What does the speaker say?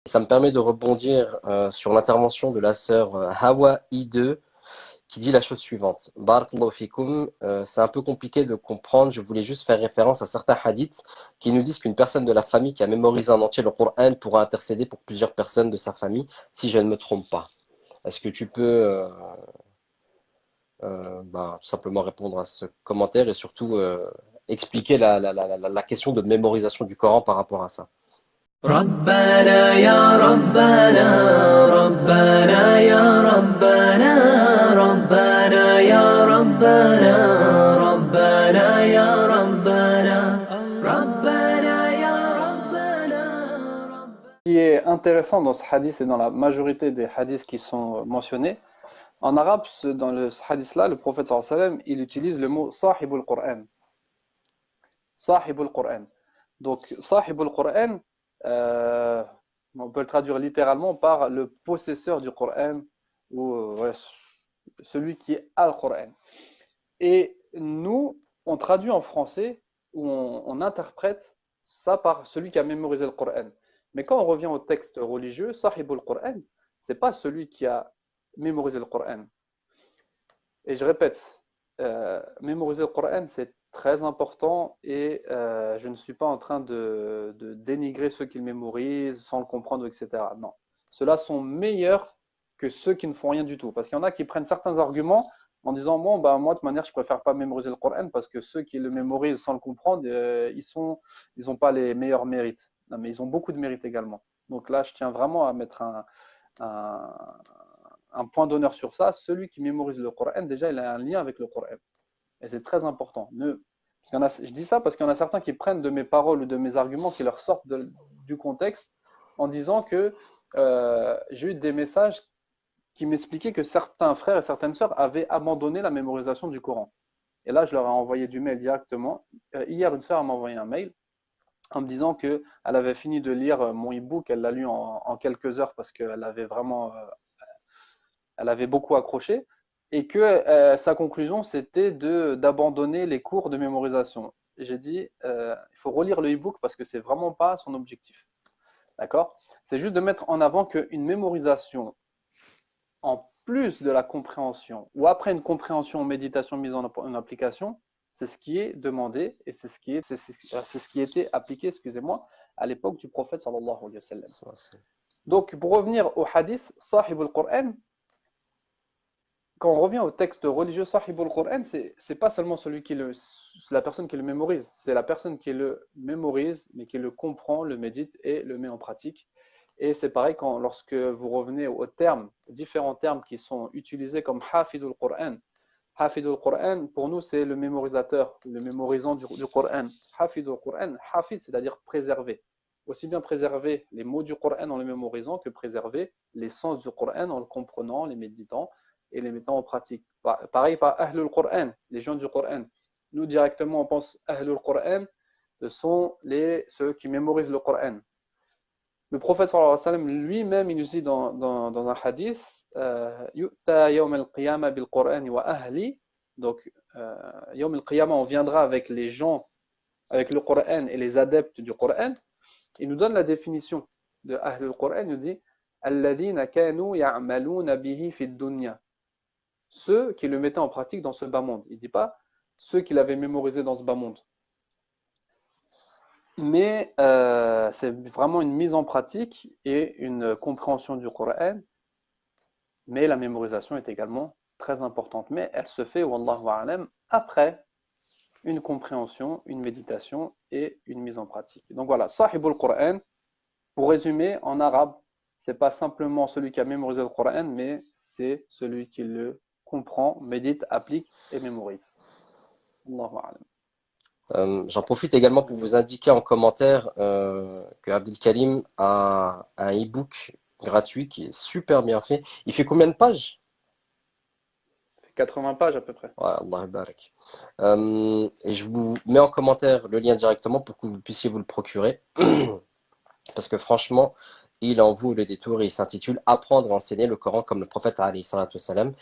Ça me permet de rebondir sur l'intervention de la sœur Hawa I2 qui dit la chose suivante. Barakallahu fikoum, c'est un peu compliqué de comprendre. Je voulais juste faire référence à certains hadiths qui nous disent qu'une personne de la famille qui a mémorisé en entier le Coran pourra intercéder pour plusieurs personnes de sa famille, si je ne me trompe pas. Est-ce que tu peux simplement répondre à ce commentaire et surtout expliquer la question de mémorisation du Coran par rapport à ça? ربنا يا ربنا ربنا يا ربنا ربنا يا ربنا ربنا يا ربنا ربنا يا ربنا. Ce qui est intéressant dans ce hadith et dans la majorité des hadiths qui sont mentionnés, en arabe, dans ce hadith-là, le prophète sallallahu alayhi wa sallam, il utilise le mot sahibul Qur'an. Sahibul Qur'an. Donc, sahibul Qur'an, euh, on peut le traduire littéralement par le possesseur du Coran ou celui qui a le Coran. Et nous, on traduit en français ou on interprète ça par celui qui a mémorisé le Coran. Mais quand on revient au texte religieux, Sahibul Coran, c'est pas celui qui a mémorisé le Coran. Et je répète, mémoriser le Coran, c'est très important et je ne suis pas en train de dénigrer ceux qui le mémorisent sans le comprendre, etc. Non. Ceux-là sont meilleurs que ceux qui ne font rien du tout. Parce qu'il y en a qui prennent certains arguments en disant bon, bah, moi, de toute manière, je préfère pas mémoriser le Coran parce que ceux qui le mémorisent sans le comprendre, ils n'ont pas les meilleurs mérites. Non, mais ils ont beaucoup de mérites également. Donc là, je tiens vraiment à mettre un, un point d'honneur sur ça. Celui qui mémorise le Coran, déjà, il a un lien avec le Coran. Et c'est très important. Je dis ça parce qu'il y en a certains qui prennent de mes paroles ou de mes arguments qui leur sortent du contexte en disant que j'ai eu des messages qui m'expliquaient que certains frères et certaines sœurs avaient abandonné la mémorisation du Coran. Et là, je leur ai envoyé du mail directement. Hier, une sœur m'a envoyé un mail en me disant qu'elle avait fini de lire mon e-book, elle l'a lu en quelques heures parce qu'elle avait vraiment elle avait beaucoup accroché, et que sa conclusion, c'était d'abandonner les cours de mémorisation. J'ai dit, il faut relire le e-book parce que c'est vraiment pas son objectif. D'accord? C'est juste de mettre en avant qu'une mémorisation, en plus de la compréhension, ou après une compréhension, méditation mise en application, c'est ce qui est demandé et c'est ce qui était appliqué, excusez-moi, à l'époque du prophète sallallahu alayhi wa sallam. Donc, pour revenir au hadith, Sahib al-Qur'an, quand on revient au texte religieux, Sahibul Qur'an, c'est pas seulement la personne qui le mémorise, c'est la personne qui le mémorise, mais qui le comprend, le médite et le met en pratique. Et c'est pareil lorsque vous revenez aux différents termes qui sont utilisés comme Hafidul Qur'an. Hafidul Qur'an, pour nous, c'est le mémorisateur, le mémorisant du Qur'an. Hafidul Qur'an, Hafid, c'est-à-dire préserver. Aussi bien préserver les mots du Qur'an en les mémorisant que préserver les sens du Qur'an en le comprenant, les méditant et les mettant en pratique. Pareil par Ahlul Qur'an, les gens du Qur'an. Nous, directement, on pense Ahlul Qur'an, ce sont ceux qui mémorisent le Qur'an. Le prophète sallallahu alayhi wa sallam lui-même, il nous dit dans un hadith, Yu'ta yawm al-qiyamah bil Qur'an wa ahli. Donc, yawm al-qiyamah, on viendra avec les gens, avec le Qur'an et les adeptes du Qur'an. Il nous donne la définition de Ahlul Qur'an, il nous dit alladhina kanu ya'maluna bihi fi dunya. Ceux qui le mettaient en pratique dans ce bas monde. Il ne dit pas ceux qui l'avaient mémorisé dans ce bas monde. Mais c'est vraiment une mise en pratique et une compréhension du Coran. Mais la mémorisation est également très importante. Mais elle se fait, wallahu a'lam, après une compréhension, une méditation et une mise en pratique. Donc voilà, Sahibul Qur'an, pour résumer, en arabe, c'est pas simplement celui qui a mémorisé le Coran, mais c'est celui qui le comprend, médite, applique et mémorise. Allahu a'lam. J'en profite également pour vous indiquer en commentaire que Abdel Karim a un e-book gratuit qui est super bien fait. Il fait combien de pages? 80 pages à peu près. Ouais, Allah barak. Et je vous mets en commentaire le lien directement pour que vous puissiez vous le procurer. Parce que franchement, il en vaut le détour et il s'intitule Apprendre à enseigner le Coran comme le prophète alayhi salatu wassalam.